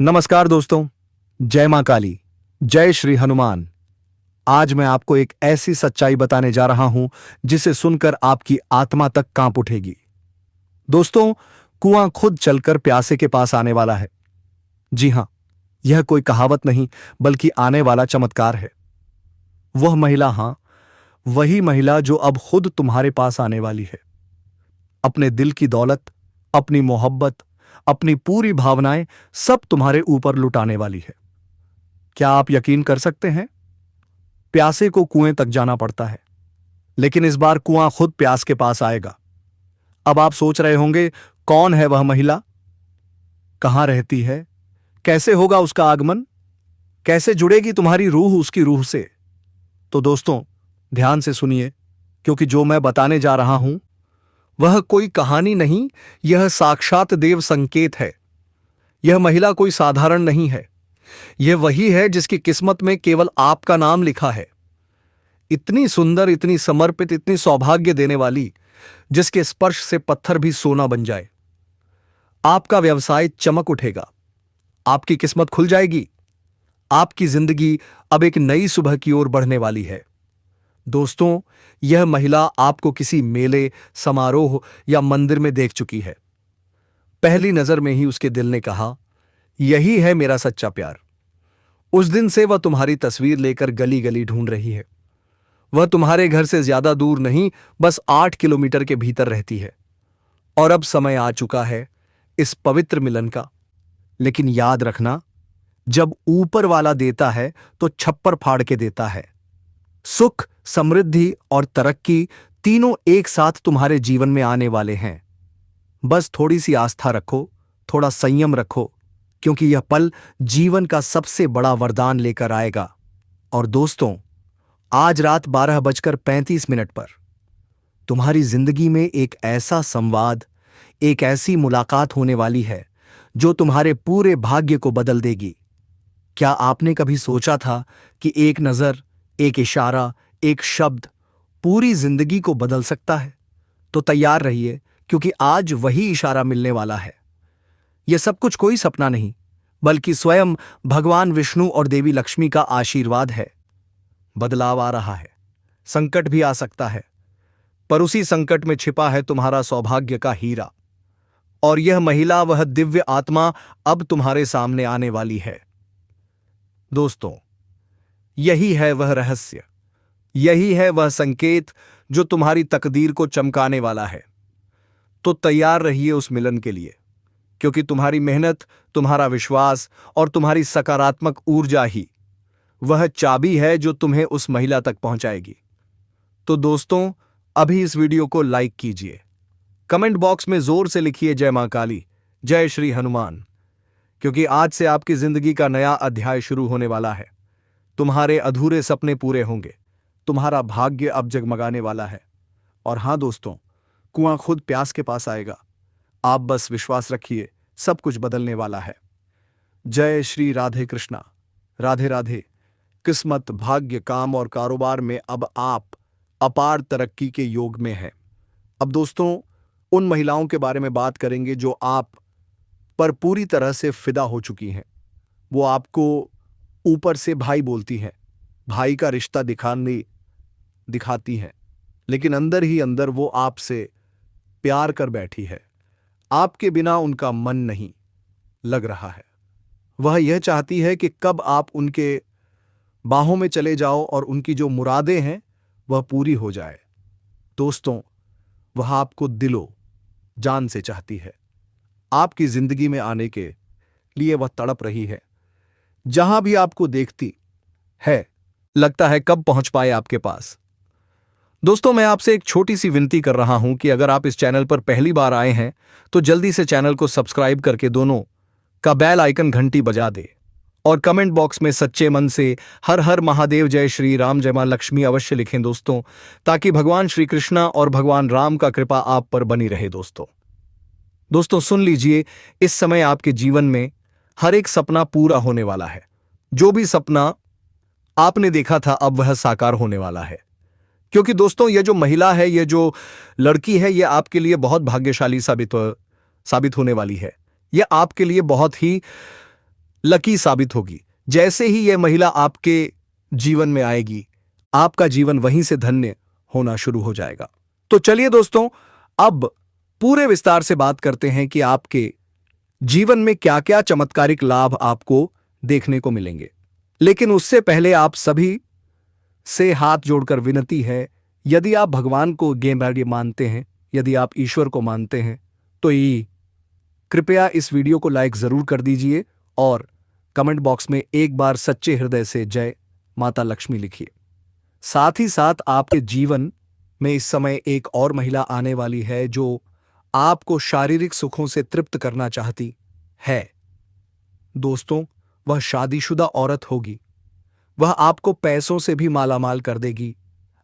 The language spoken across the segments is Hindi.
नमस्कार दोस्तों। जय मां काली, जय श्री हनुमान। आज मैं आपको एक ऐसी सच्चाई बताने जा रहा हूं जिसे सुनकर आपकी आत्मा तक कांप उठेगी। दोस्तों, कुआं खुद चलकर प्यासे के पास आने वाला है। जी हां, यह कोई कहावत नहीं बल्कि आने वाला चमत्कार है। वह महिला, हां, वही महिला जो अब खुद तुम्हारे पास आने वाली है। अपने दिल की दौलत, अपनी मोहब्बत, अपनी पूरी भावनाएं सब तुम्हारे ऊपर लुटाने वाली है। क्या आप यकीन कर सकते हैं? प्यासे को कुएं तक जाना पड़ता है, लेकिन इस बार कुआं खुद प्यास के पास आएगा। अब आप सोच रहे होंगे, कौन है वह महिला, कहां रहती है, कैसे होगा उसका आगमन, कैसे जुड़ेगी तुम्हारी रूह उसकी रूह से? तो दोस्तों, ध्यान से सुनिए, क्योंकि जो मैं बताने जा रहा हूं वह कोई कहानी नहीं, यह साक्षात देव संकेत है। यह महिला कोई साधारण नहीं है। यह वही है जिसकी किस्मत में केवल आपका नाम लिखा है। इतनी सुंदर, इतनी समर्पित, इतनी सौभाग्य देने वाली, जिसके स्पर्श से पत्थर भी सोना बन जाए। आपका व्यवसाय चमक उठेगा, आपकी किस्मत खुल जाएगी, आपकी जिंदगी अब एक नई सुबह की ओर बढ़ने वाली है। दोस्तों, यह महिला आपको किसी मेले, समारोह या मंदिर में देख चुकी है। पहली नजर में ही उसके दिल ने कहा, यही है मेरा सच्चा प्यार। उस दिन से वह तुम्हारी तस्वीर लेकर गली गली ढूंढ रही है। वह तुम्हारे घर से ज्यादा दूर नहीं, बस 8 किलोमीटर के भीतर रहती है। और अब समय आ चुका है इस पवित्र मिलन का। लेकिन याद रखना, जब ऊपर वाला देता है तो छप्पर फाड़ के देता है। सुख, समृद्धि और तरक्की तीनों एक साथ तुम्हारे जीवन में आने वाले हैं। बस थोड़ी सी आस्था रखो, थोड़ा संयम रखो, क्योंकि यह पल जीवन का सबसे बड़ा वरदान लेकर आएगा। और दोस्तों, आज रात 12:35 पर तुम्हारी जिंदगी में एक ऐसा संवाद, एक ऐसी मुलाकात होने वाली है जो तुम्हारे पूरे भाग्य को बदल देगी। क्या आपने कभी सोचा था कि एक नजर, एक इशारा, एक शब्द पूरी जिंदगी को बदल सकता है? तो तैयार रहिए, क्योंकि आज वही इशारा मिलने वाला है। यह सब कुछ कोई सपना नहीं, बल्कि स्वयं भगवान विष्णु और देवी लक्ष्मी का आशीर्वाद है। बदलाव आ रहा है, संकट भी आ सकता है, पर उसी संकट में छिपा है तुम्हारा सौभाग्य का हीरा। और यह महिला, वह दिव्य आत्मा अब तुम्हारे सामने आने वाली है। दोस्तों, यही है वह रहस्य, यही है वह संकेत जो तुम्हारी तकदीर को चमकाने वाला है। तो तैयार रहिए उस मिलन के लिए, क्योंकि तुम्हारी मेहनत, तुम्हारा विश्वास और तुम्हारी सकारात्मक ऊर्जा ही वह चाबी है जो तुम्हें उस महिला तक पहुंचाएगी। तो दोस्तों, अभी इस वीडियो को लाइक कीजिए, कमेंट बॉक्स में जोर से लिखिए जय मां काली, जय श्री हनुमान, क्योंकि आज से आपकी जिंदगी का नया अध्याय शुरू होने वाला है। तुम्हारे अधूरे सपने पूरे होंगे, तुम्हारा भाग्य अब जगमगाने वाला है। और हां दोस्तों, कुआं खुद प्यास के पास आएगा। आप बस विश्वास रखिए, सब कुछ बदलने वाला है। जय श्री राधे कृष्णा। राधे राधे। किस्मत, भाग्य, काम और कारोबार में अब आप अपार तरक्की के योग में हैं। अब दोस्तों, उन महिलाओं के बारे में बात करेंगे जो आप पर पूरी तरह से फिदा हो चुकी हैं। वो आपको ऊपर से भाई बोलती हैं, भाई का रिश्ता दिखाती हैं, लेकिन अंदर ही अंदर वो आपसे प्यार कर बैठी है। आपके बिना उनका मन नहीं लग रहा है। वह यह चाहती है कि कब आप उनके बाहों में चले जाओ और उनकी जो मुरादें हैं वह पूरी हो जाए। दोस्तों, वह आपको दिलो जान से चाहती है। आपकी जिंदगी में आने के लिए वह तड़प रही है। जहां भी आपको देखती है, लगता है कब पहुंच पाए आपके पास। दोस्तों, मैं आपसे एक छोटी सी विनती कर रहा हूं कि अगर आप इस चैनल पर पहली बार आए हैं तो जल्दी से चैनल को सब्सक्राइब करके दोनों का बेल आइकन घंटी बजा दे और कमेंट बॉक्स में सच्चे मन से हर हर महादेव, जय श्री राम, जय मां लक्ष्मी अवश्य लिखें दोस्तों, ताकि भगवान श्री कृष्णा और भगवान राम का कृपा आप पर बनी रहे। दोस्तों सुन लीजिए, इस समय आपके जीवन में हर एक सपना पूरा होने वाला है। जो भी सपना आपने देखा था अब वह साकार होने वाला है। क्योंकि दोस्तों, यह जो महिला है, यह जो लड़की है, यह आपके लिए बहुत भाग्यशाली साबित होने वाली है। यह आपके लिए बहुत ही लकी साबित होगी। जैसे ही यह महिला आपके जीवन में आएगी, आपका जीवन वहीं से धन्य होना शुरू हो जाएगा। तो चलिए दोस्तों, अब पूरे विस्तार से बात करते हैं कि आपके जीवन में क्या क्या चमत्कारिक लाभ आपको देखने को मिलेंगे। लेकिन उससे पहले आप सभी से हाथ जोड़कर विनती है, यदि आप भगवान को गेम मानते हैं, यदि आप ईश्वर को मानते हैं, तो ये कृपया इस वीडियो को लाइक जरूर कर दीजिए और कमेंट बॉक्स में एक बार सच्चे हृदय से जय माता लक्ष्मी लिखिए। साथ ही साथ आपके जीवन में इस समय एक और महिला आने वाली है जो आपको शारीरिक सुखों से तृप्त करना चाहती है। दोस्तों, वह शादीशुदा औरत होगी। वह आपको पैसों से भी मालामाल कर देगी।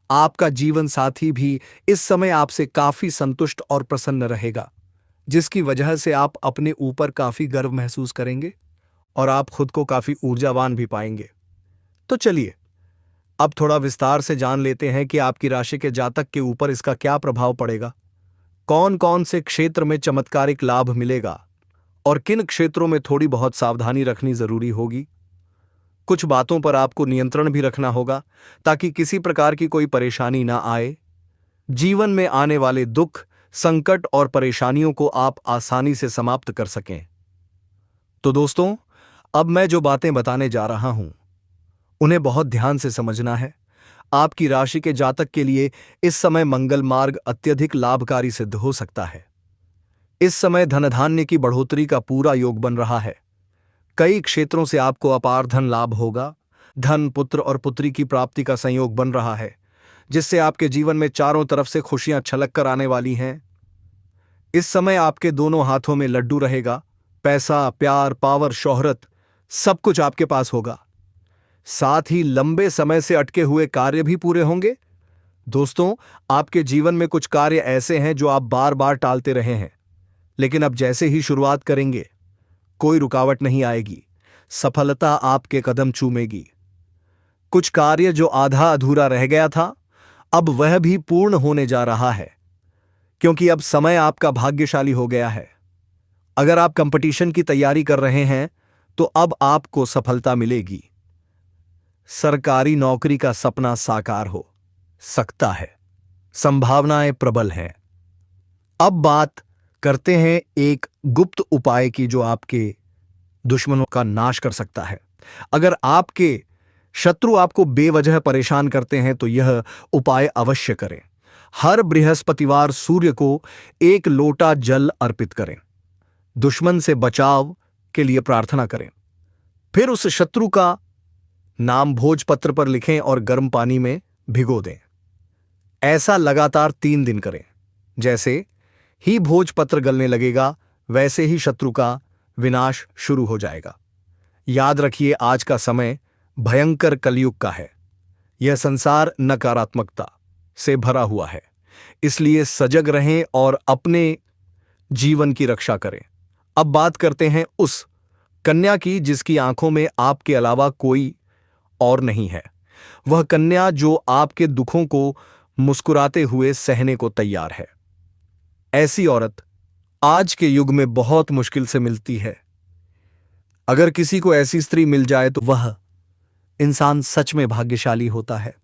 आपका जीवन साथी भी इस समय आपसे काफी संतुष्ट और प्रसन्न रहेगा, जिसकी वजह से आप अपने ऊपर काफी गर्व महसूस करेंगे और आप खुद को काफी ऊर्जावान भी पाएंगे। तो चलिए अब थोड़ा विस्तार से जान लेते हैं कि आपकी राशि के जातक के ऊपर इसका क्या प्रभाव पड़ेगा, कौन कौन से क्षेत्र में चमत्कारिक लाभ मिलेगा और किन क्षेत्रों में थोड़ी बहुत सावधानी रखनी जरूरी होगी। कुछ बातों पर आपको नियंत्रण भी रखना होगा ताकि किसी प्रकार की कोई परेशानी ना आए। जीवन में आने वाले दुख, संकट और परेशानियों को आप आसानी से समाप्त कर सकें। तो दोस्तों, अब मैं जो बातें बताने जा रहा हूं उन्हें बहुत ध्यान से समझना है। आपकी राशि के जातक के लिए इस समय मंगल मार्ग अत्यधिक लाभकारी सिद्ध हो सकता है। इस समय धन धान्य की बढ़ोतरी का पूरा योग बन रहा है। कई क्षेत्रों से आपको अपार धन लाभ होगा। धन, पुत्र और पुत्री की प्राप्ति का संयोग बन रहा है, जिससे आपके जीवन में चारों तरफ से खुशियां छलक कर आने वाली हैं। इस समय आपके दोनों हाथों में लड्डू रहेगा। पैसा, प्यार, पावर, शोहरत सब कुछ आपके पास होगा। साथ ही लंबे समय से अटके हुए कार्य भी पूरे होंगे। दोस्तों, आपके जीवन में कुछ कार्य ऐसे हैं जो आप बार बार टालते रहे हैं, लेकिन अब जैसे ही शुरुआत करेंगे कोई रुकावट नहीं आएगी। सफलता आपके कदम चूमेगी। कुछ कार्य जो आधा अधूरा रह गया था, अब वह भी पूर्ण होने जा रहा है, क्योंकि अब समय आपका भाग्यशाली हो गया है। अगर आप कंपटीशन की तैयारी कर रहे हैं तो अब आपको सफलता मिलेगी। सरकारी नौकरी का सपना साकार हो सकता है। संभावनाएं प्रबल हैं। अब बात करते हैं एक गुप्त उपाय की जो आपके दुश्मनों का नाश कर सकता है। अगर आपके शत्रु आपको बेवजह परेशान करते हैं तो यह उपाय अवश्य करें। हर बृहस्पतिवार सूर्य को एक लोटा जल अर्पित करें। दुश्मन से बचाव के लिए प्रार्थना करें। फिर उस शत्रु का नाम भोजपत्र पर लिखें और गर्म पानी में भिगो दें। ऐसा लगातार 3 दिन करें। जैसे ही भोजपत्र गलने लगेगा, वैसे ही शत्रु का विनाश शुरू हो जाएगा। याद रखिए, आज का समय भयंकर कलयुग का है। यह संसार नकारात्मकता से भरा हुआ है, इसलिए सजग रहें और अपने जीवन की रक्षा करें। अब बात करते हैं उस कन्या की जिसकी आंखों में आपके अलावा कोई और नहीं है। वह कन्या जो आपके दुखों को मुस्कुराते हुए सहने को तैयार है। ऐसी औरत आज के युग में बहुत मुश्किल से मिलती है। अगर किसी को ऐसी स्त्री मिल जाए तो वह इंसान सच में भाग्यशाली होता है।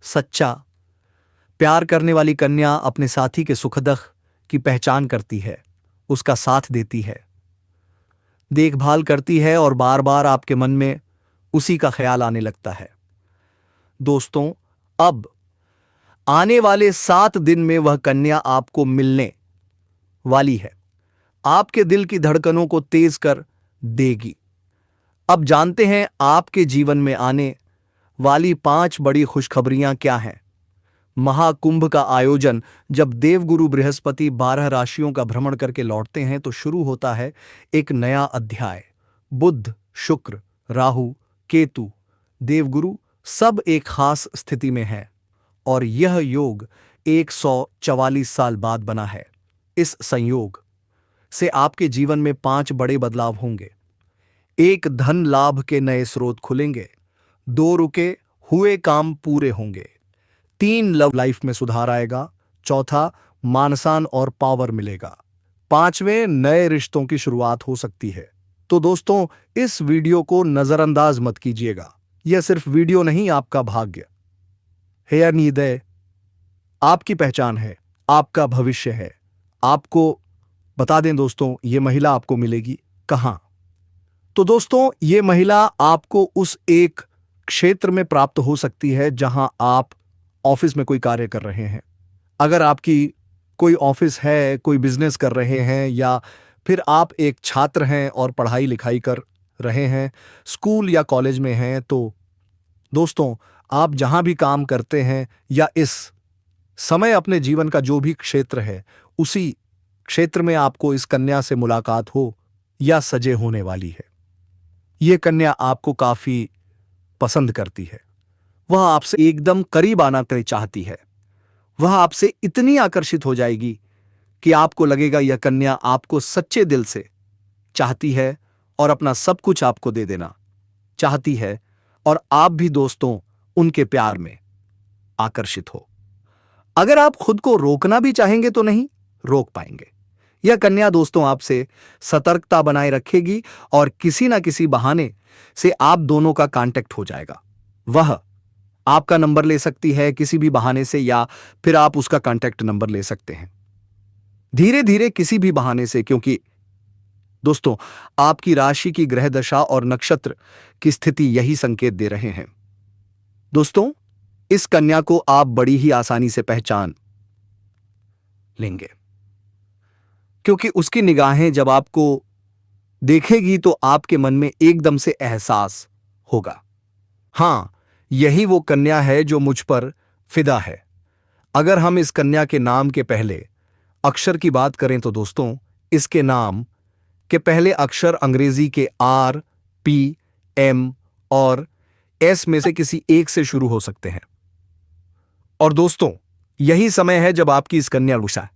सच्चा प्यार करने वाली कन्या अपने साथी के सुख-दुख की पहचान करती है, उसका साथ देती है, देखभाल करती है और बार बार आपके मन में उसी का ख्याल आने लगता है। दोस्तों, अब आने वाले 7 दिन में वह कन्या आपको मिलने वाली है। आपके दिल की धड़कनों को तेज कर देगी। अब जानते हैं आपके जीवन में आने वाली 5 बड़ी खुशखबरियां क्या हैं। महाकुंभ का आयोजन। जब देवगुरु बृहस्पति 12 राशियों का भ्रमण करके लौटते हैं तो शुरू होता है एक नया अध्याय। बुध, शुक्र, राहु, केतु, देवगुरु सब एक खास स्थिति में है और यह योग 144 साल बाद बना है। इस संयोग से आपके जीवन में 5 बड़े बदलाव होंगे। 1, धन लाभ के नए स्रोत खुलेंगे। 2, रुके हुए काम पूरे होंगे। 3, लव लाइफ में सुधार आएगा। 4, मानसान और पावर मिलेगा। 5वें, नए रिश्तों की शुरुआत हो सकती है। तो दोस्तों, इस वीडियो को नजरअंदाज मत कीजिएगा। यह सिर्फ वीडियो नहीं, आपका भाग्य है या नींद, आपकी पहचान है, आपका भविष्य है। आपको बता दें दोस्तों, ये महिला आपको मिलेगी कहां? तो दोस्तों, ये महिला आपको उस एक क्षेत्र में प्राप्त हो सकती है जहां आप ऑफिस में कोई कार्य कर रहे हैं। अगर आपकी कोई ऑफिस है, कोई बिजनेस कर रहे हैं, या फिर आप एक छात्र हैं और पढ़ाई लिखाई कर रहे हैं, स्कूल या कॉलेज में हैं, तो दोस्तों, आप जहां भी काम करते हैं या इस समय अपने जीवन का जो भी क्षेत्र है, उसी क्षेत्र में आपको इस कन्या से मुलाकात हो या सजे होने वाली है। यह कन्या आपको काफी पसंद करती है। वह आपसे एकदम करीब आना चाहती है। वह आपसे इतनी आकर्षित हो जाएगी कि आपको लगेगा यह कन्या आपको सच्चे दिल से चाहती है और अपना सब कुछ आपको दे देना चाहती है, और आप भी दोस्तों उनके प्यार में आकर्षित हो। अगर आप खुद को रोकना भी चाहेंगे तो नहीं रोक पाएंगे। यह कन्या दोस्तों आपसे सतर्कता बनाए रखेगी और किसी ना किसी बहाने से आप दोनों का कांटेक्ट हो जाएगा। वह आपका नंबर ले सकती है किसी भी बहाने से, या फिर आप उसका कांटेक्ट नंबर ले सकते हैं धीरे धीरे किसी भी बहाने से, क्योंकि दोस्तों आपकी राशि की ग्रह दशा और नक्षत्र की स्थिति यही संकेत दे रहे हैं। दोस्तों, इस कन्या को आप बड़ी ही आसानी से पहचान लेंगे, क्योंकि उसकी निगाहें जब आपको देखेगी तो आपके मन में एकदम से एहसास होगा, हां, यही वो कन्या है जो मुझ पर फिदा है। अगर हम इस कन्या के नाम के पहले अक्षर की बात करें तो दोस्तों, इसके नाम के पहले अक्षर अंग्रेजी के आर, पी, एम और एस में से किसी एक से शुरू हो सकते हैं। और दोस्तों, यही समय है जब आपकी इस कन्या रुषा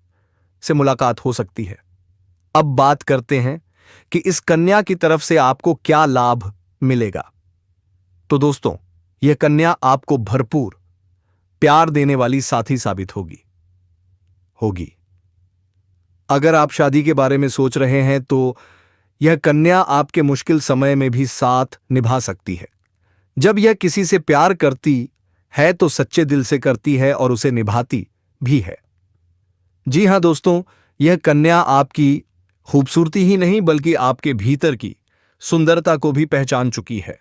से मुलाकात हो सकती है। अब बात करते हैं कि इस कन्या की तरफ से आपको क्या लाभ मिलेगा। तो दोस्तों, यह कन्या आपको भरपूर प्यार देने वाली साथी साबित होगी। अगर आप शादी के बारे में सोच रहे हैं तो यह कन्या आपके मुश्किल समय में भी साथ निभा सकती है। जब यह किसी से प्यार करती है तो सच्चे दिल से करती है और उसे निभाती भी है। जी हां दोस्तों, यह कन्या आपकी खूबसूरती ही नहीं बल्कि आपके भीतर की सुंदरता को भी पहचान चुकी है।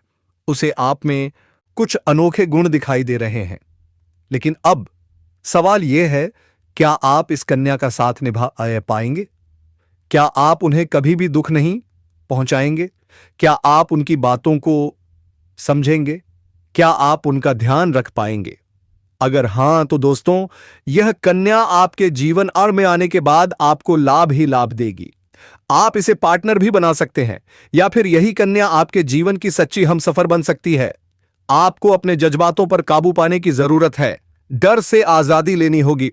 उसे आप में कुछ अनोखे गुण दिखाई दे रहे हैं। लेकिन अब सवाल यह है, क्या आप इस कन्या का साथ निभा पाएंगे? क्या आप उन्हें कभी भी दुख नहीं पहुंचाएंगे? क्या आप उनकी बातों को समझेंगे? क्या आप उनका ध्यान रख पाएंगे? अगर हां तो दोस्तों, यह कन्या आपके जीवन में आने के बाद आपको लाभ ही लाभ देगी। आप इसे पार्टनर भी बना सकते हैं, या फिर यही कन्या आपके जीवन की सच्ची हमसफर बन सकती है। आपको अपने जज्बातों पर काबू पाने की जरूरत है। डर से आजादी लेनी होगी,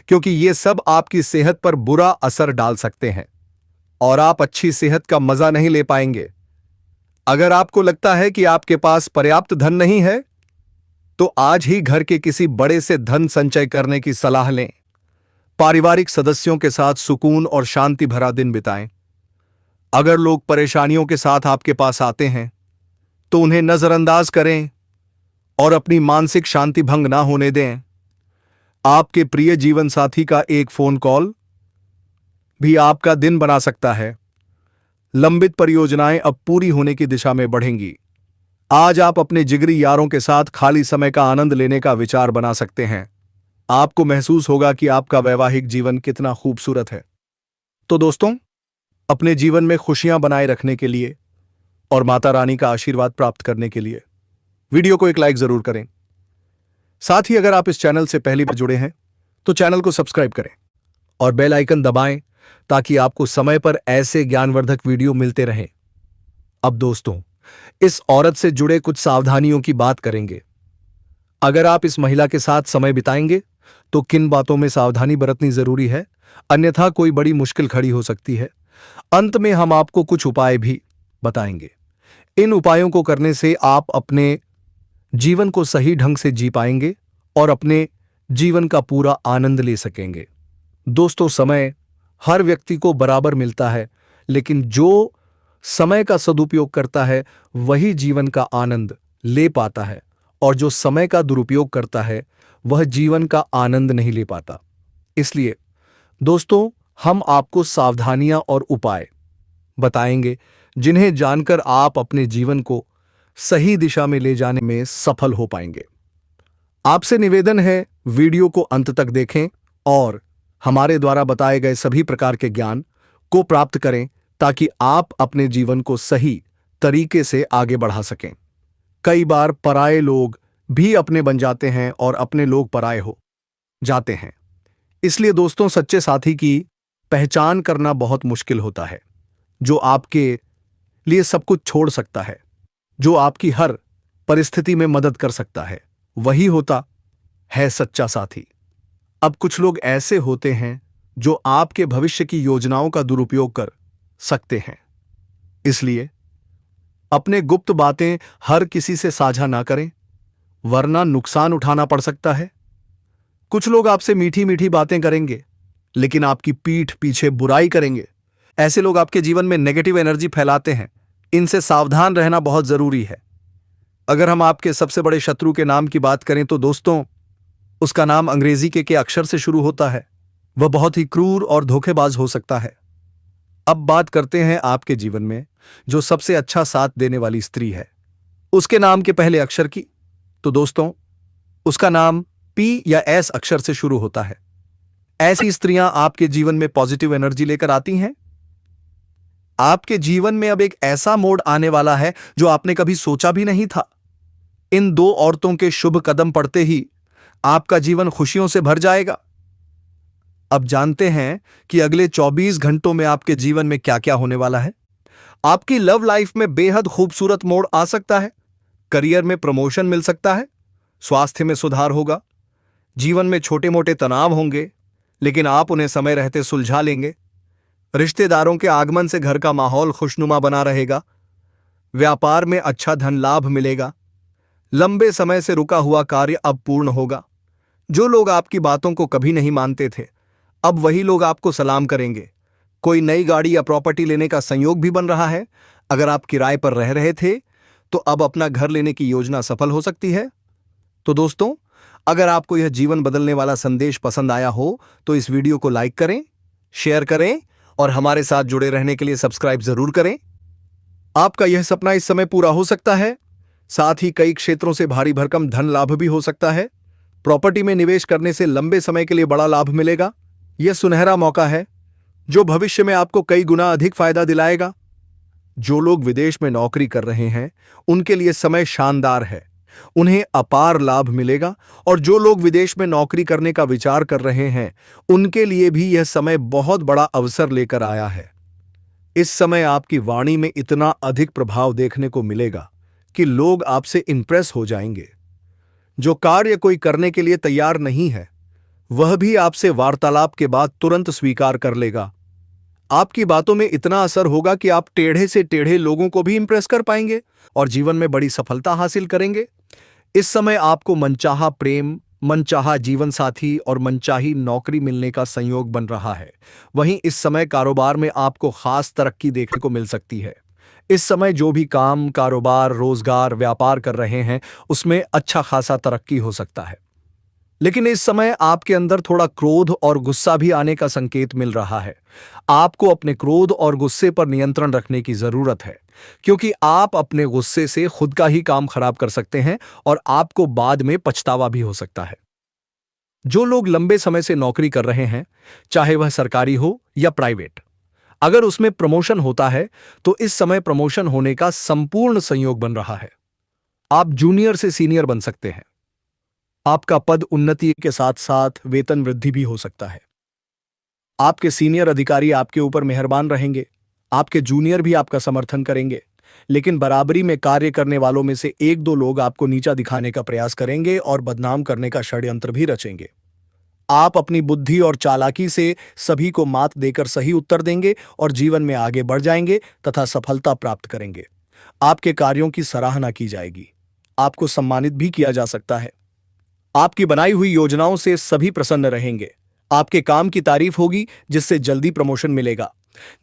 क्योंकि ये सब आपकी सेहत पर बुरा असर डाल सकते हैं और आप अच्छी सेहत का मजा नहीं ले पाएंगे। अगर आपको लगता है कि आपके पास पर्याप्त धन नहीं है, तो आज ही घर के किसी बड़े से धन संचय करने की सलाह लें। पारिवारिक सदस्यों के साथ सुकून और शांति भरा दिन बिताएं। अगर लोग परेशानियों के साथ आपके पास आते हैं तो उन्हें नजरअंदाज करें और अपनी मानसिक शांति भंग ना होने दें। आपके प्रिय जीवन साथी का एक फोन कॉल भी आपका दिन बना सकता है। लंबित परियोजनाएं अब पूरी होने की दिशा में बढ़ेंगी। आज आप अपने जिगरी यारों के साथ खाली समय का आनंद लेने का विचार बना सकते हैं। आपको महसूस होगा कि आपका वैवाहिक जीवन कितना खूबसूरत है। तो दोस्तों, अपने जीवन में खुशियां बनाए रखने के लिए और माता रानी का आशीर्वाद प्राप्त करने के लिए वीडियो को एक लाइक जरूर करें। साथ ही अगर आप इस चैनल से पहली बार जुड़े हैं तो चैनल को सब्सक्राइब करें और बेल आइकन दबाएं, ताकि आपको समय पर ऐसे ज्ञानवर्धक वीडियो मिलते रहें। अब दोस्तों, इस औरत से जुड़े कुछ सावधानियों की बात करेंगे। अगर आप इस महिला के साथ समय बिताएंगे तो किन बातों में सावधानी बरतनी जरूरी है, अन्यथा कोई बड़ी मुश्किल खड़ी हो सकती है। अंत में हम आपको कुछ उपाय भी बताएंगे। इन उपायों को करने से आप अपने जीवन को सही ढंग से जी पाएंगे और अपने जीवन का पूरा आनंद ले सकेंगे। दोस्तों, समय हर व्यक्ति को बराबर मिलता है, लेकिन जो समय का सदुपयोग करता है वही जीवन का आनंद ले पाता है, और जो समय का दुरुपयोग करता है वह जीवन का आनंद नहीं ले पाता। इसलिए दोस्तों, हम आपको सावधानियां और उपाय बताएंगे जिन्हें जानकर आप अपने जीवन को सही दिशा में ले जाने में सफल हो पाएंगे। आपसे निवेदन है, वीडियो को अंत तक देखें और हमारे द्वारा बताए गए सभी प्रकार के ज्ञान को प्राप्त करें, ताकि आप अपने जीवन को सही तरीके से आगे बढ़ा सकें। कई बार पराये लोग भी अपने बन जाते हैं और अपने लोग पराये हो जाते हैं। इसलिए दोस्तों, सच्चे साथी की पहचान करना बहुत मुश्किल होता है। जो आपके लिए सब कुछ छोड़ सकता है, जो आपकी हर परिस्थिति में मदद कर सकता है, वही होता है सच्चा साथी। अब कुछ लोग ऐसे होते हैं जो आपके भविष्य की योजनाओं का दुरुपयोग कर सकते हैं। इसलिए अपने गुप्त बातें हर किसी से साझा ना करें, वरना नुकसान उठाना पड़ सकता है। कुछ लोग आपसे मीठी मीठी बातें करेंगे, लेकिन आपकी पीठ पीछे बुराई करेंगे। ऐसे लोग आपके जीवन में नेगेटिव एनर्जी फैलाते हैं। इनसे सावधान रहना बहुत जरूरी है। अगर हम आपके सबसे बड़े शत्रु के नाम की बात करें तो दोस्तों, उसका नाम अंग्रेजी के अक्षर से शुरू होता है। वह बहुत ही क्रूर और धोखेबाज हो सकता है। अब बात करते हैं आपके जीवन में जो सबसे अच्छा साथ देने वाली स्त्री है, उसके नाम के पहले अक्षर की। तो दोस्तों, उसका नाम पी या एस अक्षर से शुरू होता है। ऐसी स्त्रियां आपके जीवन में पॉजिटिव एनर्जी लेकर आती हैं। आपके जीवन में अब एक ऐसा मोड़ आने वाला है जो आपने कभी सोचा भी नहीं था। इन दो औरतों के शुभ कदम पड़ते ही आपका जीवन खुशियों से भर जाएगा। अब जानते हैं कि अगले 24 घंटों में आपके जीवन में क्या क्या होने वाला है। आपकी लव लाइफ में बेहद खूबसूरत मोड़ आ सकता है। करियर में प्रमोशन मिल सकता है। स्वास्थ्य में सुधार होगा। जीवन में छोटे मोटे तनाव होंगे, लेकिन आप उन्हें समय रहते सुलझा लेंगे। रिश्तेदारों के आगमन से घर का माहौल खुशनुमा बना रहेगा। व्यापार में अच्छा धन लाभ मिलेगा। लंबे समय से रुका हुआ कार्य अब पूर्ण होगा। जो लोग आपकी बातों को कभी नहीं मानते थे, अब वही लोग आपको सलाम करेंगे। कोई नई गाड़ी या प्रॉपर्टी लेने का संयोग भी बन रहा है। अगर आप किराए पर रह रहे थे तो अब अपना घर लेने की योजना सफल हो सकती है। तो दोस्तों, अगर आपको यह जीवन बदलने वाला संदेश पसंद आया हो तो इस वीडियो को लाइक करें, शेयर करें और हमारे साथ जुड़े रहने के लिए सब्सक्राइब जरूर करें। आपका यह सपना इस समय पूरा हो सकता है। साथ ही कई क्षेत्रों से भारी भरकम धन लाभ भी हो सकता है। प्रॉपर्टी में निवेश करने से लंबे समय के लिए बड़ा लाभ मिलेगा। यह सुनहरा मौका है जो भविष्य में आपको कई गुना अधिक फायदा दिलाएगा। जो लोग विदेश में नौकरी कर रहे हैं, उनके लिए समय शानदार है। उन्हें अपार लाभ मिलेगा। और जो लोग विदेश में नौकरी करने का विचार कर रहे हैं, उनके लिए भी यह समय बहुत बड़ा अवसर लेकर आया है। इस समय आपकी वाणी में इतना अधिक प्रभाव देखने को मिलेगा कि लोग आपसे इंप्रेस हो जाएंगे। जो कार्य कोई करने के लिए तैयार नहीं है, वह भी आपसे वार्तालाप के बाद तुरंत स्वीकार कर लेगा। आपकी बातों में इतना असर होगा कि आप टेढ़े से टेढ़े लोगों को भी इंप्रेस कर पाएंगे और जीवन में बड़ी सफलता हासिल करेंगे। इस समय आपको मनचाहा प्रेम, मनचाहा जीवन साथी और मनचाही नौकरी मिलने का संयोग बन रहा है। वहीं इस समय कारोबार में आपको खास तरक्की देखने को मिल सकती है। इस समय जो भी काम, कारोबार, रोजगार, व्यापार कर रहे हैं, उसमें अच्छा खासा तरक्की हो सकता है। लेकिन इस समय आपके अंदर थोड़ा क्रोध और गुस्सा भी आने का संकेत मिल रहा है। आपको अपने क्रोध और गुस्से पर नियंत्रण रखने की जरूरत है, क्योंकि आप अपने गुस्से से खुद का ही काम खराब कर सकते हैं और आपको बाद में पछतावा भी हो सकता है। जो लोग लंबे समय से नौकरी कर रहे हैं, चाहे वह सरकारी हो या प्राइवेट, अगर उसमें प्रमोशन होता है तो इस समय प्रमोशन होने का संपूर्ण संयोग बन रहा है। आप जूनियर से सीनियर बन सकते हैं। आपका पद उन्नति के साथ साथ वेतन वृद्धि भी हो सकता है। आपके सीनियर अधिकारी आपके ऊपर मेहरबान रहेंगे। आपके जूनियर भी आपका समर्थन करेंगे, लेकिन बराबरी में कार्य करने वालों में से एक दो लोग आपको नीचा दिखाने का प्रयास करेंगे और बदनाम करने का षड्यंत्र भी रचेंगे। आप अपनी बुद्धि और चालाकी से सभी को मात देकर सही उत्तर देंगे और जीवन में आगे बढ़ जाएंगे तथा सफलता प्राप्त करेंगे। आपके कार्यों की सराहना की जाएगी। आपको सम्मानित भी किया जा सकता है। आपकी बनाई हुई योजनाओं से सभी प्रसन्न रहेंगे। आपके काम की तारीफ होगी, जिससे जल्दी प्रमोशन मिलेगा।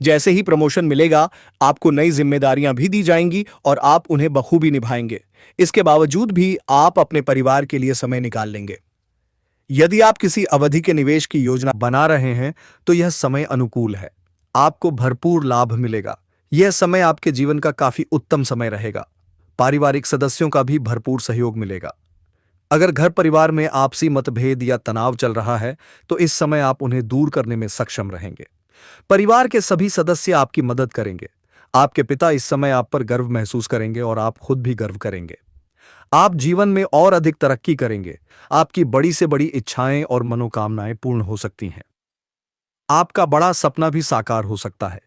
जैसे ही प्रमोशन मिलेगा, आपको नई जिम्मेदारियां भी दी जाएंगी और आप उन्हें बखूबी निभाएंगे। इसके बावजूद भी आप अपने परिवार के लिए समय निकाल लेंगे। यदि आप किसी अवधि के निवेश की योजना बना रहे हैं, तो यह समय अनुकूल है। आपको भरपूर लाभ मिलेगा। यह समय आपके जीवन का काफी उत्तम समय रहेगा। पारिवारिक सदस्यों का भी भरपूर सहयोग मिलेगा। अगर घर परिवार में आपसी मतभेद या तनाव चल रहा है, तो इस समय आप उन्हें दूर करने में सक्षम रहेंगे। परिवार के सभी सदस्य आपकी मदद करेंगे। आपके पिता इस समय आप पर गर्व महसूस करेंगे और आप खुद भी गर्व करेंगे। आप जीवन में और अधिक तरक्की करेंगे। आपकी बड़ी से बड़ी इच्छाएं और मनोकामनाएं पूर्ण हो सकती हैं। आपका बड़ा सपना भी साकार हो सकता है।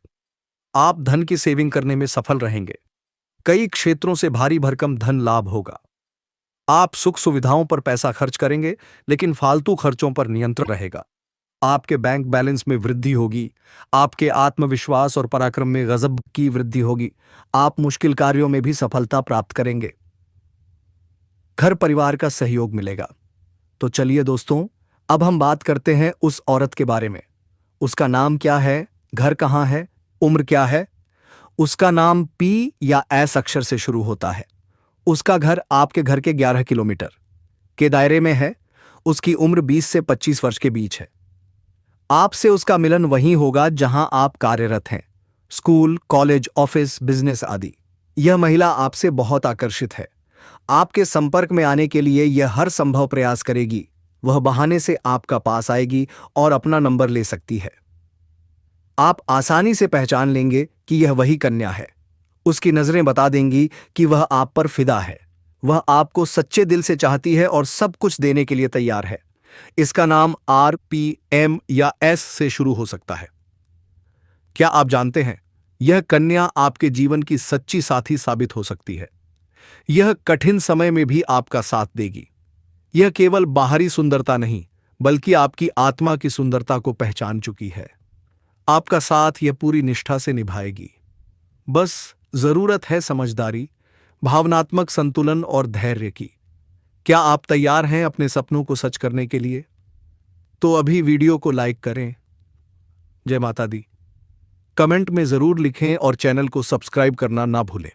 आप धन की सेविंग करने में सफल रहेंगे। कई क्षेत्रों से भारी भरकम धन लाभ होगा। आप सुख सुविधाओं पर पैसा खर्च करेंगे, लेकिन फालतू खर्चों पर नियंत्रण रहेगा। आपके बैंक बैलेंस में वृद्धि होगी। आपके आत्मविश्वास और पराक्रम में गजब की वृद्धि होगी। आप मुश्किल कार्यों में भी सफलता प्राप्त करेंगे। घर परिवार का सहयोग मिलेगा। तो चलिए दोस्तों, अब हम बात करते हैं उस औरत के बारे में। उसका नाम क्या है, घर कहाँ है, उम्र क्या है? उसका नाम पी या एस अक्षर से शुरू होता है। उसका घर आपके घर के 11 किलोमीटर के दायरे में है। उसकी उम्र 20 से 25 वर्ष के बीच है। आपसे उसका मिलन वहीं होगा जहां आप कार्यरत हैं, स्कूल, कॉलेज, ऑफिस, बिजनेस आदि। यह महिला आपसे बहुत आकर्षित है। आपके संपर्क में आने के लिए यह हर संभव प्रयास करेगी। वह बहाने से आपका पास आएगी और अपना नंबर ले सकती है। आप आसानी से पहचान लेंगे कि यह वही कन्या है। उसकी नजरें बता देंगी कि वह आप पर फिदा है। वह आपको सच्चे दिल से चाहती है और सब कुछ देने के लिए तैयार है। इसका नाम आर, पी, एम या एस से शुरू हो सकता है। क्या आप जानते हैं, यह कन्या आपके जीवन की सच्ची साथी साबित हो सकती है। यह कठिन समय में भी आपका साथ देगी। यह केवल बाहरी सुंदरता नहीं, बल्कि आपकी आत्मा की सुंदरता को पहचान चुकी है। आपका साथ यह पूरी निष्ठा से निभाएगी। बस जरूरत है समझदारी, भावनात्मक संतुलन और धैर्य की। क्या आप तैयार हैं अपने सपनों को सच करने के लिए? तो अभी वीडियो को लाइक करें। जय माता दी। कमेंट में जरूर लिखें और चैनल को सब्सक्राइब करना ना भूलें।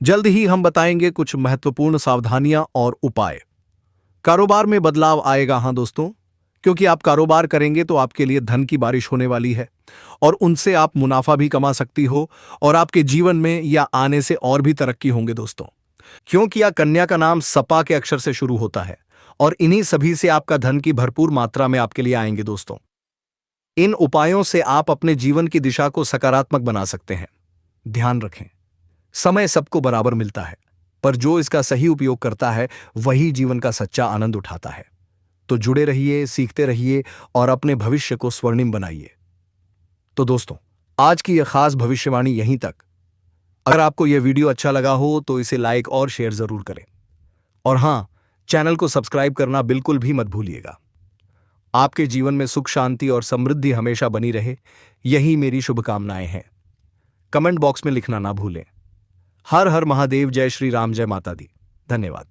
जल्द ही हम बताएंगे कुछ महत्वपूर्ण सावधानियां और उपाय। कारोबार में बदलाव आएगा। हाँ दोस्तों, क्योंकि आप कारोबार करेंगे तो आपके लिए धन की बारिश होने वाली है और उनसे आप मुनाफा भी कमा सकती हो और आपके जीवन में या आने से और भी तरक्की होंगे दोस्तों। क्योंकि यह कन्या का नाम सपा के अक्षर से शुरू होता है और इन्हीं सभी से आपका धन की भरपूर मात्रा में आपके लिए आएंगे दोस्तों। इन उपायों से आप अपने जीवन की दिशा को सकारात्मक बना सकते हैं। ध्यान रखें, समय सबको बराबर मिलता है, पर जो इसका सही उपयोग करता है वही जीवन का सच्चा आनंद उठाता है। तो जुड़े रहिए, सीखते रहिए और अपने भविष्य को स्वर्णिम बनाइए। तो दोस्तों, आज की यह खास भविष्यवाणी यहीं तक। अगर आपको यह वीडियो अच्छा लगा हो तो इसे लाइक और शेयर जरूर करें। और हाँ, चैनल को सब्सक्राइब करना बिल्कुल भी मत भूलिएगा। आपके जीवन में सुख, शांति और समृद्धि हमेशा बनी रहे, यही मेरी शुभकामनाएं हैं। कमेंट बॉक्स में लिखना ना भूलें। हर हर महादेव, जय श्री राम, जय माता दी। धन्यवाद।